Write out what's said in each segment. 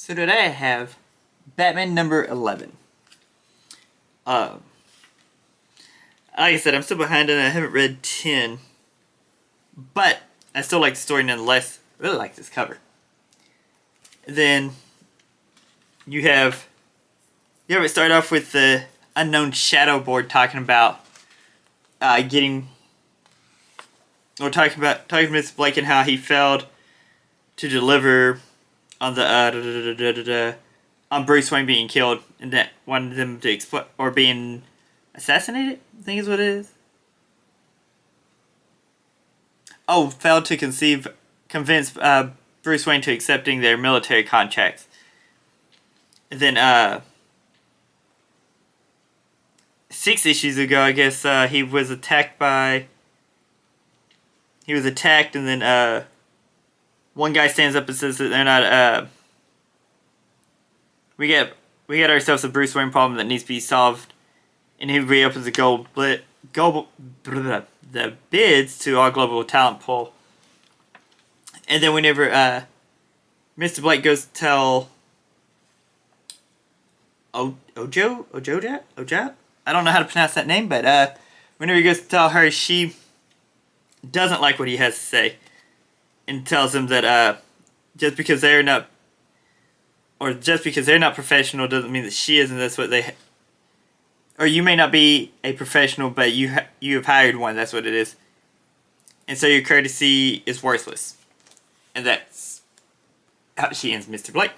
So today I have Batman number 11. Like I said, I'm still behind and I haven't read 10. But I still like the story nonetheless. I really like this cover. Then you have it start off with the unknown shadow board talking about talking to Mr. Blake and how he failed to deliver on the on Bruce Wayne being killed and that wanted them to explode or being assassinated. I think is what it is. Oh, failed to convince Bruce Wayne to accepting their military contracts. And then 6 issues ago, I guess he was attacked, and then one guy stands up and says that they're not. We get ourselves a Bruce Wayne problem that needs to be solved, and he reopens the bids to our global talent pool. And then whenever Mr. Blake goes to tell Ojo, I don't know how to pronounce that name, but whenever he goes to tell her, she doesn't like what he has to say, and tells him that just because they're not professional doesn't mean that she isn't. That's what they. Or you may not be a professional, but you have hired one. That's what it is. And so your courtesy is worthless. And that's how she ends Mr. Blake.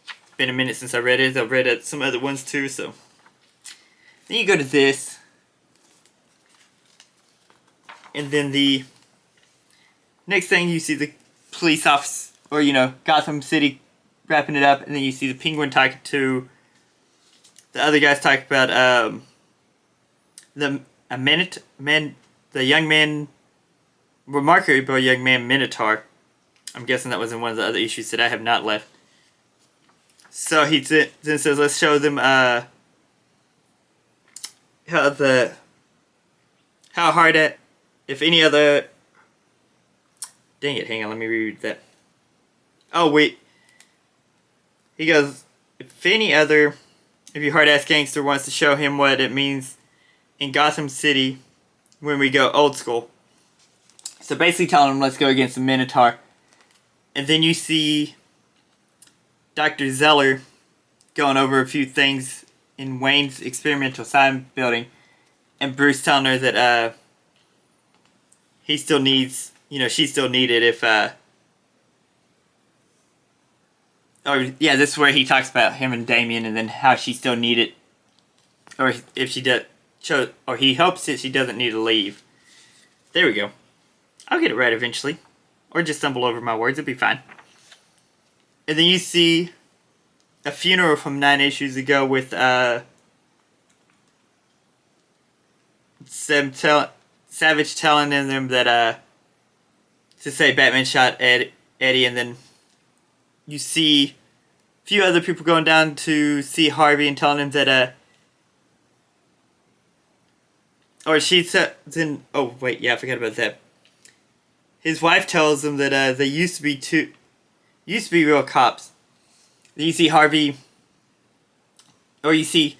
It's been a minute since I read it. I've read some other ones too, so. Then you go to this. And then the next thing you see the police office, or Gotham City wrapping it up, and then you see the Penguin talking to the other guys talk about the young man, remarkable young man Minotaur. I'm guessing that was in one of the other issues that I have not left. So he then says, let's show them how hard at, if any other, dang it, hang on, let me reread that. Oh wait, he goes, if your hard-ass gangster wants to show him what it means in Gotham City when we go old school. So basically telling him, let's go against the Minotaur. And then you see Dr. Zeller going over a few things in Wayne's experimental science building. And Bruce telling her that he still needs, she still needed if this is where he talks about him and Damien, and then how she still needed, or if she does, or he hopes that she doesn't need to leave. There we go. I'll get it right eventually, or just stumble over my words. It'll be fine. And then you see a funeral from 9 issues ago with Savage telling them that to say Batman shot Eddie, and then you see a few other people going down to see Harvey and telling him that or she said then I forgot about that. His wife tells him that they used to be real cops. Then you see Harvey, or you see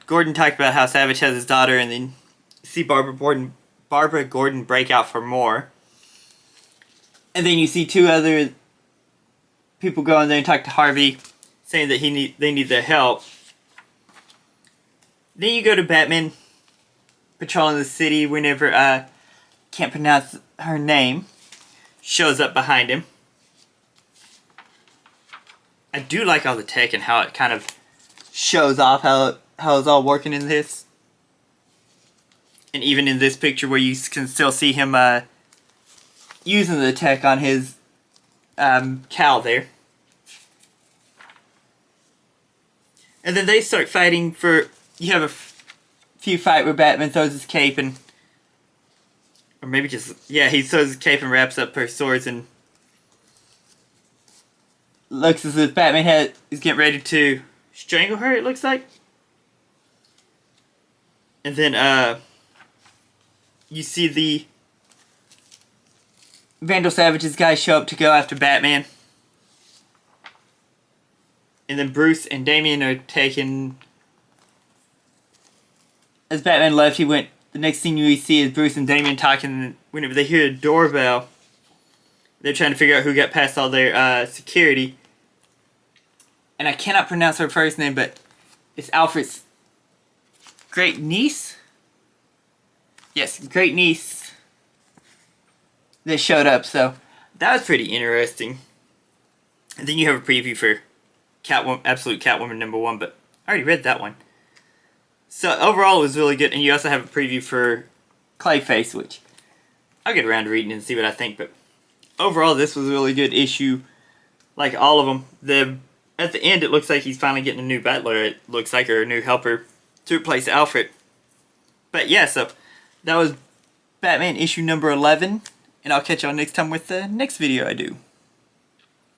Gordon talk about how Savage has his daughter, and then you see Barbara Gordon break out for more. And then you see 2 other people go in there and talk to Harvey, saying that they need their help. Then you go to Batman patrolling the city whenever can't pronounce her name shows up behind him. I do like all the tech and how it kind of shows off how it's all working in this. And even in this picture where you can still see him using the tech on his cowl there. And then they start fighting you have a few fight where Batman throws his cape and, or maybe he throws his cape and wraps up her swords and looks as if Batman is getting ready to strangle her, it looks like. And then you see the Vandal Savage's guys show up to go after Batman. And then Bruce and Damian are taken. As Batman left, he went. The next thing we see is Bruce and Damian talking. Whenever they hear a doorbell, they're trying to figure out who got past all their security. And I cannot pronounce her first name, but it's Alfred's great niece. Yes, great niece that showed up. So that was pretty interesting. And then you have a preview for Catwoman, Absolute Catwoman #1, but I already read that one. So overall, it was really good. And you also have a preview for Clayface, which I'll get around to reading and see what I think. But overall, this was a really good issue. Like all of them. At the end, it looks like he's finally getting a new butler, it looks like, or a new helper to replace Alfred. But yeah, so that was Batman issue number 11. And I'll catch y'all next time with the next video I do.